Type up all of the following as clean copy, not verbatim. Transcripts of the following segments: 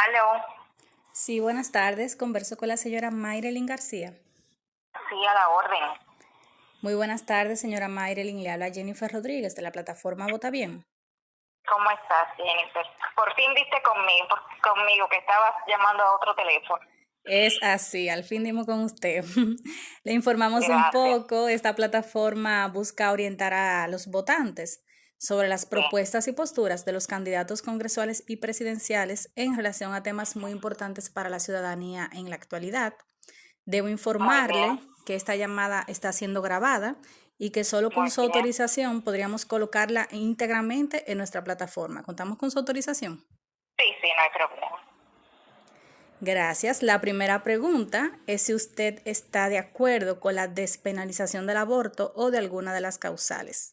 Aló, Sí, buenas tardes. Converso con la señora Mayrelin García. sí, a la orden. Muy buenas tardes, señora Mayrelin. Le habla Jennifer Rodríguez de la plataforma Vota Bien. ¿Cómo estás, Jennifer? Por fin diste conmigo, que estabas llamando a otro teléfono. Es así, al fin dimos con usted. Le informamos un Gracias. poco. Esta plataforma busca orientar a los votantes sobre las Sí, propuestas y posturas de los candidatos congresuales y presidenciales en relación a temas muy importantes para la ciudadanía en la actualidad. Debo muy bien, informarle que esta llamada está siendo grabada y que solo con muy su bien. autorización podríamos colocarla íntegramente en nuestra plataforma. ¿Contamos con su autorización? Sí, sí, no hay problema. Gracias. La primera pregunta es si usted está de acuerdo con la despenalización del aborto o de alguna de las causales.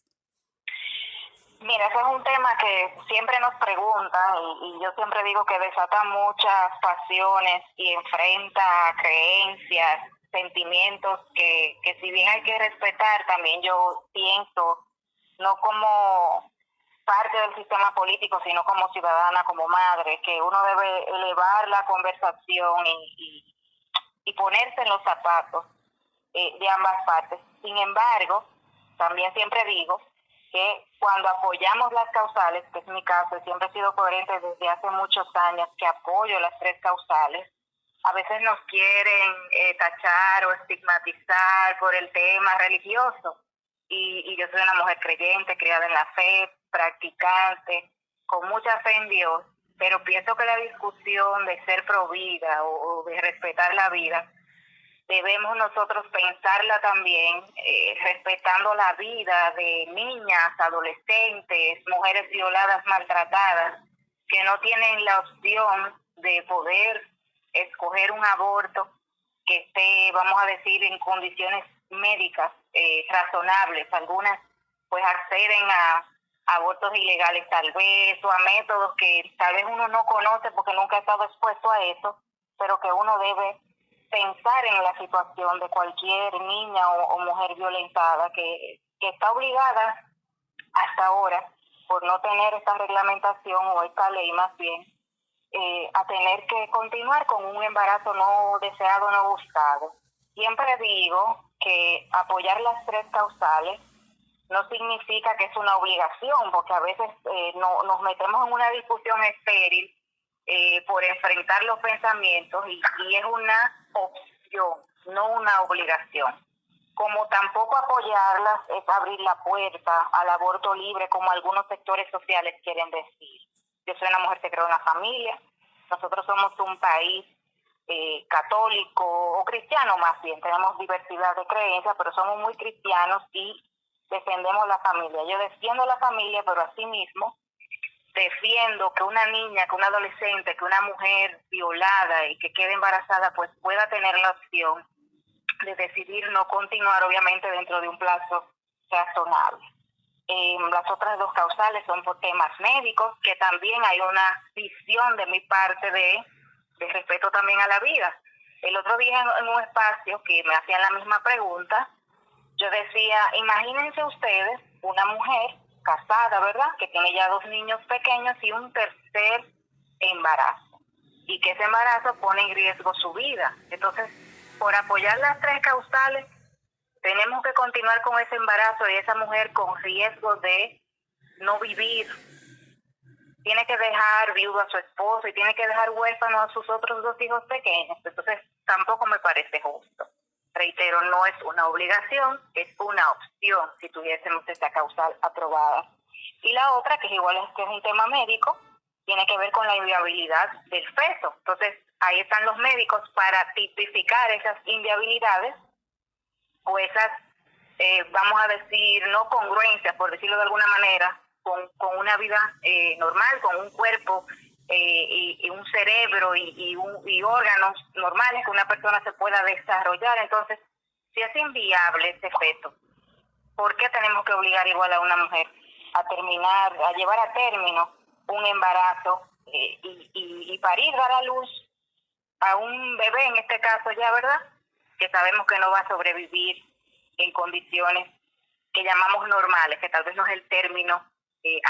Mira, ese es un tema que siempre nos preguntan y yo siempre digo que desata muchas pasiones y enfrenta creencias, sentimientos que si bien hay que respetar, también yo pienso no como parte del sistema político, sino como ciudadana, como madre, que uno debe elevar la conversación y ponerse en los zapatos de ambas partes. Sin embargo, también siempre digo que cuando apoyamos las causales, que es mi caso, y siempre he sido coherente desde hace muchos años que apoyo las tres causales, a veces nos quieren tachar o estigmatizar por el tema religioso. Y yo soy una mujer creyente, criada en la fe, practicante, con mucha fe en Dios, pero pienso que la discusión de ser pro vida o de respetar la vida debemos nosotros pensarla también respetando la vida de niñas, adolescentes, mujeres violadas, maltratadas, que no tienen la opción de poder escoger un aborto que esté, vamos a decir, en condiciones médicas razonables. Algunas pues acceden a abortos ilegales tal vez, o a métodos que tal vez uno no conoce porque nunca ha estado expuesto a eso, pero que uno debe pensar en la situación de cualquier niña o mujer violentada que está obligada hasta ahora, por no tener esta reglamentación o esta ley más bien, a tener que continuar con un embarazo no deseado, no buscado. Siempre digo que apoyar las tres causales no significa que es una obligación, porque a veces nos metemos en una discusión estéril por enfrentar los pensamientos y es una opción, no una obligación. Como tampoco apoyarlas es abrir la puerta al aborto libre, como algunos sectores sociales quieren decir. Yo soy una mujer que creo en la familia, nosotros somos un país católico o cristiano más bien, tenemos diversidad de creencias, pero somos muy cristianos y defendemos la familia. Yo defiendo la familia, pero asimismo defiendo que una niña, que una adolescente, que una mujer violada y que quede embarazada, pues pueda tener la opción de decidir no continuar, obviamente dentro de un plazo razonable. Las otras dos causales son por temas médicos, que también hay una visión de mi parte de respeto también a la vida. El otro día en un espacio que me hacían la misma pregunta, yo decía, imagínense ustedes una mujer casada, ¿verdad? Que tiene ya 2 niños pequeños y un tercer embarazo. Y que ese embarazo pone en riesgo su vida. Entonces, por apoyar las tres causales, tenemos que continuar con ese embarazo y esa mujer con riesgo de no vivir. Tiene que dejar viudo a su esposo y tiene que dejar huérfano a sus otros 2 hijos pequeños. Entonces, tampoco me parece justo. Reitero, no es una obligación, es una opción si tuviésemos esa causal aprobada. Y la otra, que es igual que es un tema médico, tiene que ver con la inviabilidad del feto. Entonces, ahí están los médicos para tipificar esas inviabilidades o esas, vamos a decir, no congruencias, por decirlo de alguna manera, con una vida normal, con un cuerpo y un cerebro y órganos normales que una persona se pueda desarrollar. Entonces, si es inviable ese feto, ¿por qué tenemos que obligar igual a una mujer a terminar, a llevar a término un embarazo y parir, dar a luz a un bebé, en este caso ya, ¿verdad? Que sabemos que no va a sobrevivir en condiciones que llamamos normales, que tal vez no es el término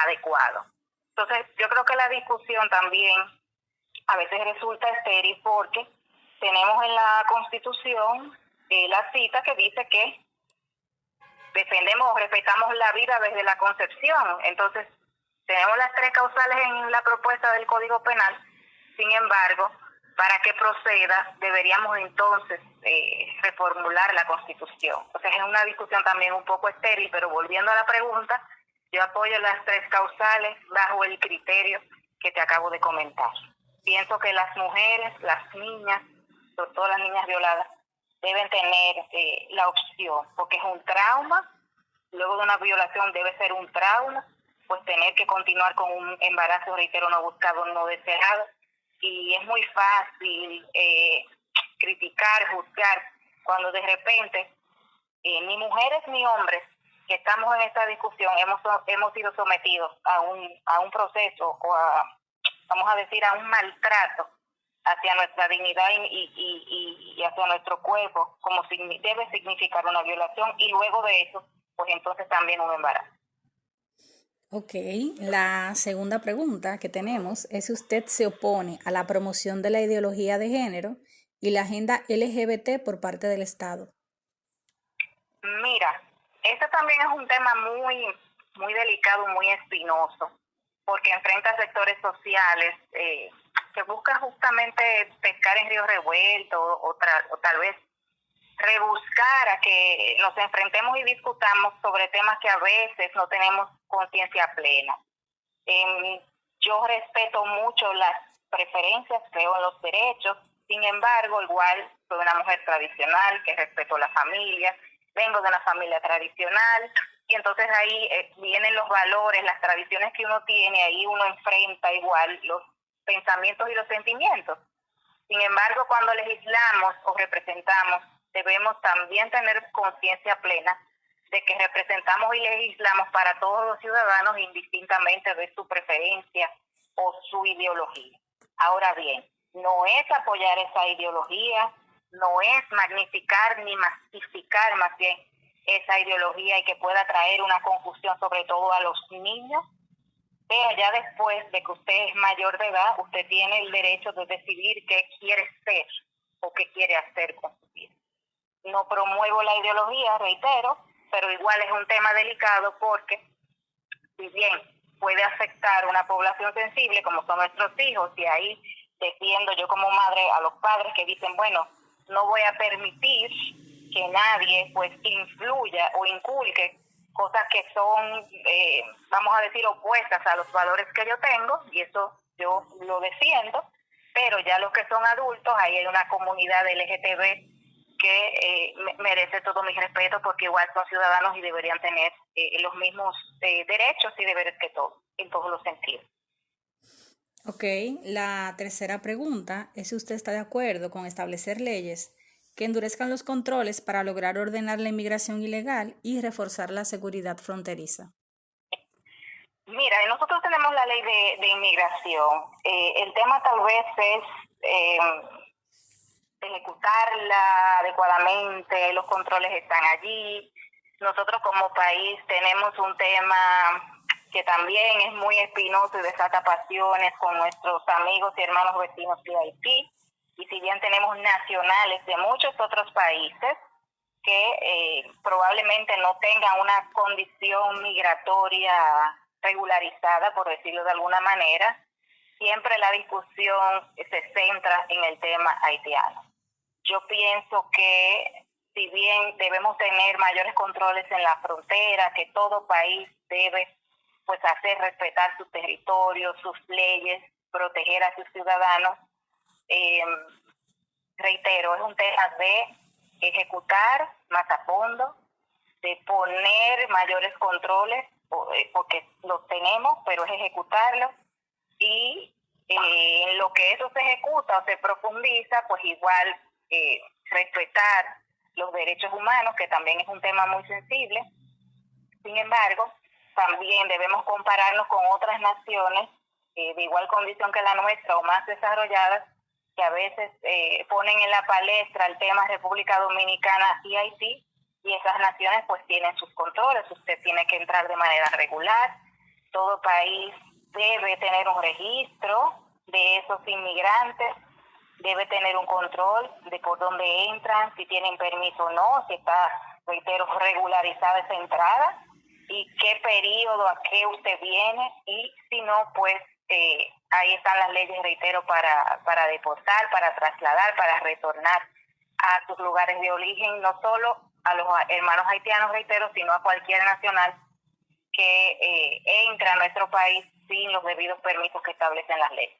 adecuado. Entonces, yo creo que la discusión también a veces resulta estéril porque tenemos en la Constitución la cita que dice que defendemos o respetamos la vida desde la concepción. Entonces, tenemos las 3 causales en la propuesta del Código Penal. Sin embargo, para que proceda, deberíamos entonces reformular la Constitución. O sea, es una discusión también un poco estéril, pero volviendo a la pregunta, yo apoyo las 3 causales bajo el criterio que te acabo de comentar. Pienso que las mujeres, las niñas, sobre todo las niñas violadas, deben tener la opción, porque es un trauma, luego de una violación debe ser un trauma, pues tener que continuar con un embarazo, reitero, no buscado, no deseado, y es muy fácil criticar, juzgar, cuando de repente ni mujeres ni hombres que estamos en esta discusión hemos sido sometidos a un proceso o vamos a decir, a un maltrato hacia nuestra dignidad y hacia nuestro cuerpo, como debe significar una violación, y luego de eso, pues entonces también un embarazo. Ok, la segunda pregunta que tenemos es si usted se opone a la promoción de la ideología de género y la agenda LGBT por parte del Estado. Mira, este también es un tema muy delicado, muy espinoso, porque enfrenta sectores sociales que buscan justamente pescar en río revuelto o tal vez rebuscar a que nos enfrentemos y discutamos sobre temas que a veces no tenemos conciencia plena. Yo respeto mucho las preferencias, creo en los derechos, sin embargo, igual soy una mujer tradicional que respeto la familia, vengo de una familia tradicional, y entonces ahí vienen los valores, las tradiciones que uno tiene, ahí uno enfrenta igual los pensamientos y los sentimientos. Sin embargo, cuando legislamos o representamos, debemos también tener conciencia plena de que representamos y legislamos para todos los ciudadanos indistintamente de su preferencia o su ideología. Ahora bien, no es apoyar esa ideología, no es magnificar ni masificar más bien esa ideología y que pueda traer una confusión sobre todo a los niños. Pero ya después de que usted es mayor de edad, usted tiene el derecho de decidir qué quiere ser o qué quiere hacer con su vida. No promuevo la ideología, reitero, pero igual es un tema delicado porque si bien puede afectar a una población sensible como son nuestros hijos, y ahí defiendo yo como madre a los padres que dicen, bueno, no voy a permitir que nadie pues influya o inculque cosas que son, vamos a decir, opuestas a los valores que yo tengo, y eso yo lo defiendo, pero ya los que son adultos, ahí hay una comunidad LGTB que merece todo mi respeto porque igual son ciudadanos y deberían tener los mismos derechos y deberes que todos, en todos los sentidos. Ok, la tercera pregunta es si usted está de acuerdo con establecer leyes que endurezcan los controles para lograr ordenar la inmigración ilegal y reforzar la seguridad fronteriza. Mira, nosotros tenemos la ley de inmigración. El tema tal vez es ejecutarla adecuadamente, los controles están allí. Nosotros como país tenemos un tema que también es muy espinoso y desata pasiones con nuestros amigos y hermanos vecinos de Haití. Y si bien tenemos nacionales de muchos otros países que probablemente no tengan una condición migratoria regularizada, por decirlo de alguna manera, siempre la discusión se centra en el tema haitiano. Yo pienso que si bien debemos tener mayores controles en la frontera, que todo país debe pues hacer respetar su territorio, sus leyes, proteger a sus ciudadanos, reitero, es un tema de ejecutar más a fondo, de poner mayores controles, porque los tenemos, pero es ejecutarlos, y en lo que eso se ejecuta o se profundiza, pues igual respetar los derechos humanos, que también es un tema muy sensible. Sin embargo, también debemos compararnos con otras naciones de igual condición que la nuestra o más desarrolladas, que a veces ponen en la palestra el tema República Dominicana y Haití, y esas naciones pues tienen sus controles. Usted tiene que entrar de manera regular, todo país debe tener un registro de esos inmigrantes, debe tener un control de por dónde entran, si tienen permiso o no, si está, reitero, regularizada esa entrada y qué periodo, a qué usted viene, y si no, pues ahí están las leyes, reitero, para deportar, para trasladar, para retornar a sus lugares de origen, no solo a los hermanos haitianos, reitero, sino a cualquier nacional que entra a nuestro país sin los debidos permisos que establecen las leyes.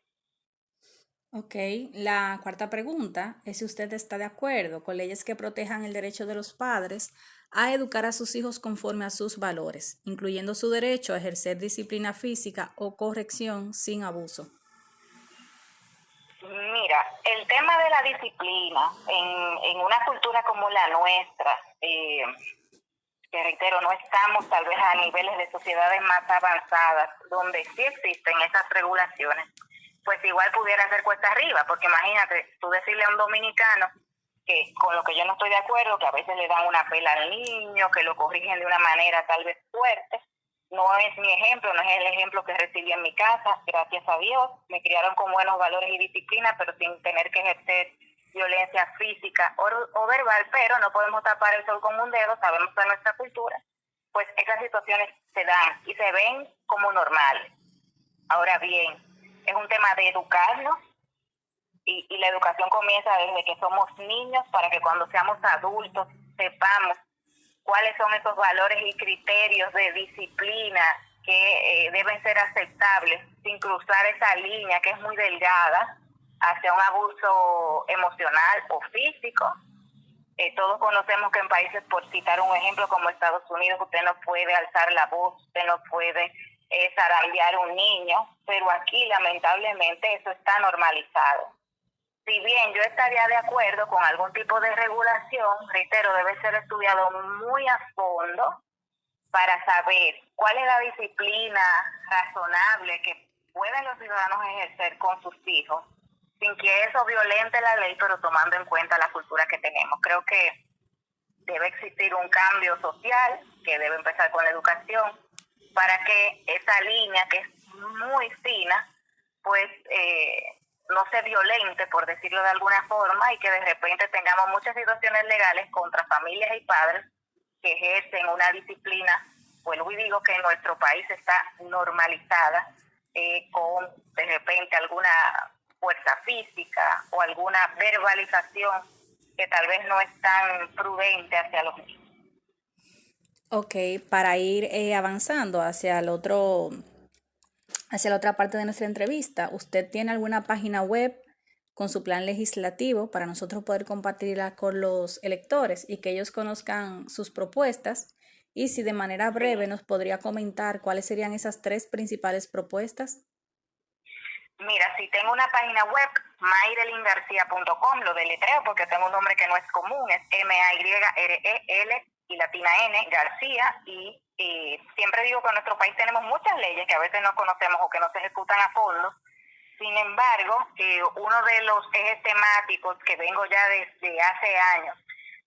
Ok, la cuarta pregunta es si usted está de acuerdo con leyes que protejan el derecho de los padres a educar a sus hijos conforme a sus valores, incluyendo su derecho a ejercer disciplina física o corrección sin abuso. Mira, el tema de la disciplina en una cultura como la nuestra, que reitero, no estamos tal vez a niveles de sociedades más avanzadas, donde sí existen esas regulaciones, pues igual pudiera ser cuesta arriba, porque imagínate, tú decirle a un dominicano que con lo que yo no estoy de acuerdo, que a veces le dan una pela al niño, que lo corrigen de una manera tal vez fuerte, no es mi ejemplo, no es el ejemplo que recibí en mi casa, gracias a Dios, me criaron con buenos valores y disciplina, pero sin tener que ejercer violencia física o verbal, pero no podemos tapar el sol con un dedo, sabemos que en nuestra cultura, pues esas situaciones se dan y se ven como normales. Ahora bien, es un tema de educarnos y la educación comienza desde que somos niños para que cuando seamos adultos sepamos cuáles son esos valores y criterios de disciplina que deben ser aceptables sin cruzar esa línea que es muy delgada hacia un abuso emocional o físico. Todos conocemos que en países, por citar un ejemplo como Estados Unidos, usted no puede alzar la voz, usted no puede zarandear a un niño, pero aquí lamentablemente eso está normalizado. Si bien yo estaría de acuerdo con algún tipo de regulación, reitero, debe ser estudiado muy a fondo para saber cuál es la disciplina razonable que pueden los ciudadanos ejercer con sus hijos sin que eso violente la ley, pero tomando en cuenta la cultura que tenemos. Creo que debe existir un cambio social que debe empezar con la educación para que esa línea, que es muy fina, pues no se violente, por decirlo de alguna forma, y que de repente tengamos muchas situaciones legales contra familias y padres que ejercen una disciplina, vuelvo y digo que en nuestro país está normalizada con de repente alguna fuerza física o alguna verbalización que tal vez no es tan prudente hacia los niños. Ok, para ir avanzando hacia la otra parte de nuestra entrevista, ¿usted tiene alguna página web con su plan legislativo para nosotros poder compartirla con los electores y que ellos conozcan sus propuestas? Y si de manera breve nos podría comentar cuáles serían esas 3 principales propuestas. Mira, si tengo una página web, mayrelingarcia.com, lo deletreo porque tengo un nombre que no es común, es MAYREL y latina N, García, y siempre digo que en nuestro país tenemos muchas leyes que a veces no conocemos o que no se ejecutan a fondo. Sin embargo, uno de los ejes temáticos que vengo ya desde hace años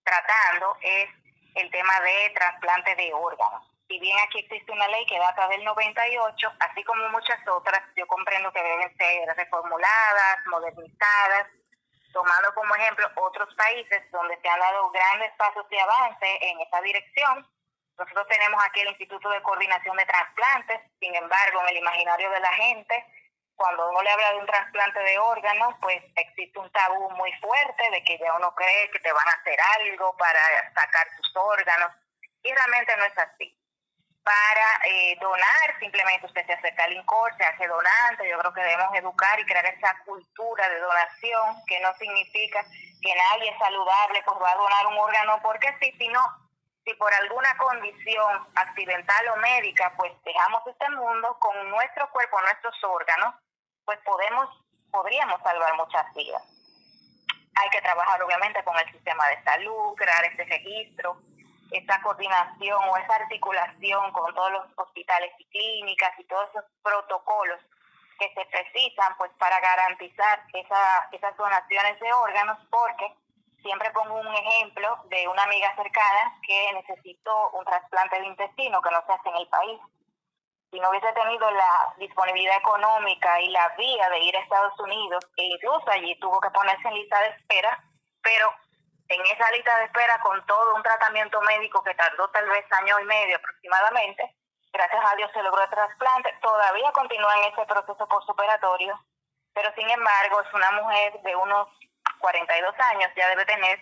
tratando es el tema de trasplante de órganos. Si bien aquí existe una ley que data del 98, así como muchas otras, yo comprendo que deben ser reformuladas, modernizadas, tomando como ejemplo otros países donde se han dado grandes pasos de avance en esa dirección. Nosotros tenemos aquí el Instituto de Coordinación de Trasplantes, sin embargo, en el imaginario de la gente, cuando uno le habla de un trasplante de órganos, pues existe un tabú muy fuerte de que ya uno cree que te van a hacer algo para sacar tus órganos, y realmente no es así. Para donar, simplemente usted se acerca al INCOR, se hace donante. Yo creo que debemos educar y crear esa cultura de donación, que no significa que nadie saludable pues va a donar un órgano porque sí, sino si por alguna condición accidental o médica pues dejamos este mundo, con nuestro cuerpo, nuestros órganos, pues podríamos salvar muchas vidas. Hay que trabajar obviamente con el sistema de salud, crear ese registro, esa coordinación o esa articulación con todos los hospitales y clínicas y todos esos protocolos que se precisan pues para garantizar esas donaciones de órganos, porque siempre pongo un ejemplo de una amiga cercana que necesitó un trasplante de intestino que no se hace en el país. si no hubiese tenido la disponibilidad económica y la vía de ir a Estados Unidos, e incluso allí tuvo que ponerse en lista de espera, pero en esa lista de espera con todo un tratamiento médico que tardó tal vez 1 año y medio aproximadamente, gracias a Dios se logró el trasplante, todavía continúa en ese proceso postoperatorio, pero sin embargo es una mujer de unos 42 años, ya debe tener,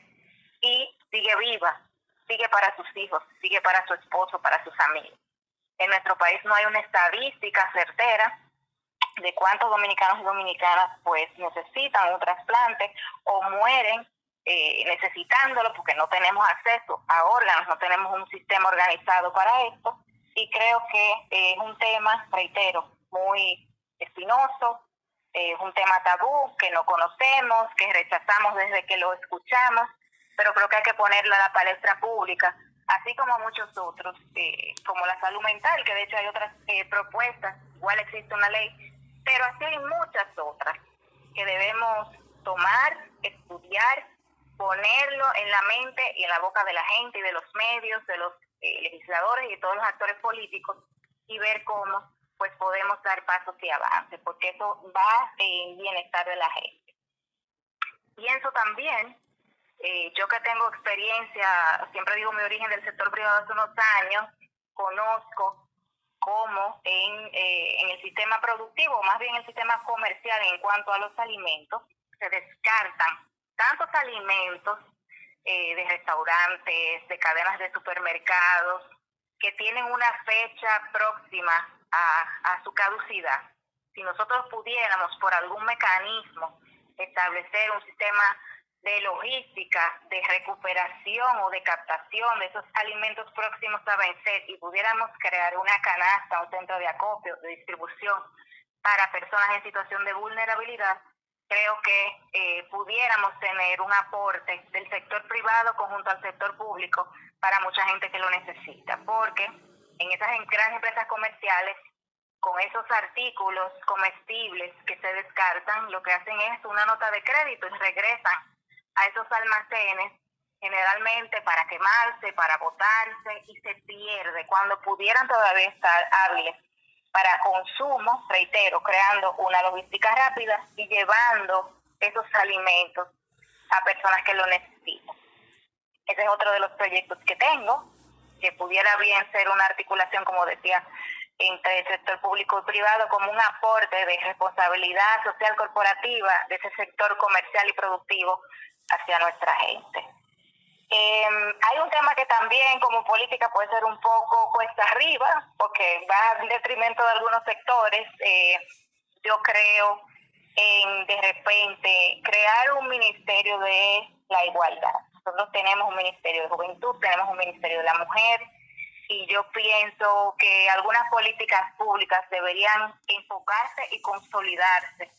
y sigue viva, sigue para sus hijos, sigue para su esposo, para sus amigos. En nuestro país no hay una estadística certera de cuántos dominicanos y dominicanas pues necesitan un trasplante o mueren necesitándolo porque no tenemos acceso a órganos, no tenemos un sistema organizado para esto, y creo que es un tema, reitero, muy espinoso, es un tema tabú que no conocemos, que rechazamos desde que lo escuchamos, pero creo que hay que ponerlo a la palestra pública, así como muchos otros, como la salud mental, que de hecho hay otras propuestas, igual existe una ley, pero así hay muchas otras que debemos tomar, estudiar, ponerlo en la mente y en la boca de la gente y de los medios, de los legisladores y de todos los actores políticos, y ver cómo pues podemos dar pasos y avances, porque eso va en bienestar de la gente. Pienso también, yo que tengo experiencia, siempre digo mi origen del sector privado hace unos años, conozco cómo en el sistema productivo, más bien el sistema comercial en cuanto a los alimentos, se descartan tantos alimentos de restaurantes, de cadenas de supermercados, que tienen una fecha próxima a su caducidad. Si nosotros pudiéramos por algún mecanismo establecer un sistema de logística, de recuperación o de captación de esos alimentos próximos a vencer y pudiéramos crear una canasta, un centro de acopio, de distribución para personas en situación de vulnerabilidad, creo que pudiéramos tener un aporte del sector privado conjunto al sector público para mucha gente que lo necesita, porque en esas grandes empresas comerciales, con esos artículos comestibles que se descartan, lo que hacen es una nota de crédito y regresan a esos almacenes generalmente para quemarse, para botarse, y se pierde cuando pudieran todavía estar hábiles para consumo, reitero, creando una logística rápida y llevando esos alimentos a personas que lo necesitan. Ese es otro de los proyectos que tengo, que pudiera bien ser una articulación, como decía, entre el sector público y privado, como un aporte de responsabilidad social corporativa de ese sector comercial y productivo hacia nuestra gente. Hay un tema que también como política puede ser un poco cuesta arriba, porque va en detrimento de algunos sectores. Yo creo en, de repente, crear un ministerio de la igualdad. Nosotros tenemos un ministerio de juventud, tenemos un ministerio de la mujer, y yo pienso que algunas políticas públicas deberían enfocarse y consolidarse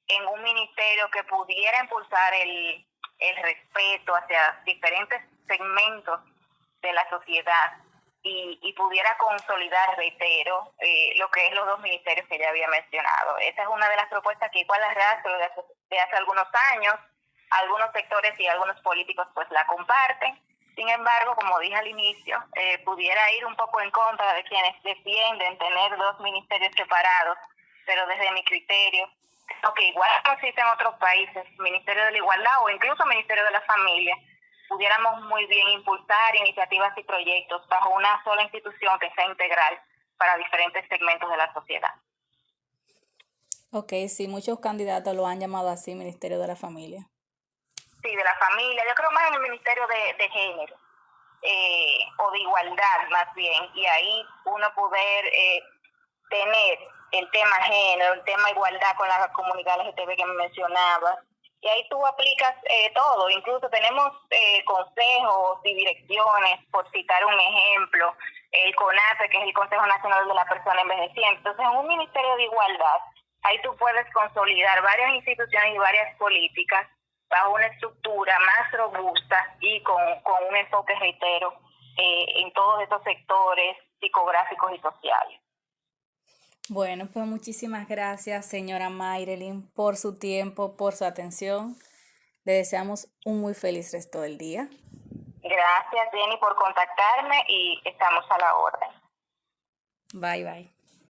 en un ministerio que pudiera impulsar el respeto hacia diferentes segmentos de la sociedad y pudiera consolidar, reitero, lo que es los dos ministerios que ya había mencionado. Esa es una de las propuestas que igual arrastro de hace algunos años. Algunos sectores y algunos políticos pues la comparten. Sin embargo, como dije al inicio, pudiera ir un poco en contra de quienes defienden tener dos ministerios separados, pero desde mi criterio, creo que igual como existe en otros países, Ministerio de la Igualdad o incluso Ministerio de la Familia, pudiéramos muy bien impulsar iniciativas y proyectos bajo una sola institución que sea integral para diferentes segmentos de la sociedad. Ok, sí, muchos candidatos lo han llamado así, Ministerio de la Familia. Sí, de la familia, yo creo más en el Ministerio de Género, o de Igualdad más bien, y ahí uno poder tener el tema género, el tema igualdad con la comunidad LGTB que me mencionabas, y ahí tú aplicas todo, incluso tenemos consejos y direcciones, por citar un ejemplo, el CONAPE, que es el Consejo Nacional de la Persona Envejeciente. Entonces, en un Ministerio de Igualdad, ahí tú puedes consolidar varias instituciones y varias políticas bajo una estructura más robusta y con un enfoque, reitero, en todos estos sectores psicográficos y sociales. Bueno, pues muchísimas gracias, señora Mayrelyn, por su tiempo, por su atención. Le deseamos un muy feliz resto del día. Gracias, Jenny, por contactarme y estamos a la orden. Bye, bye.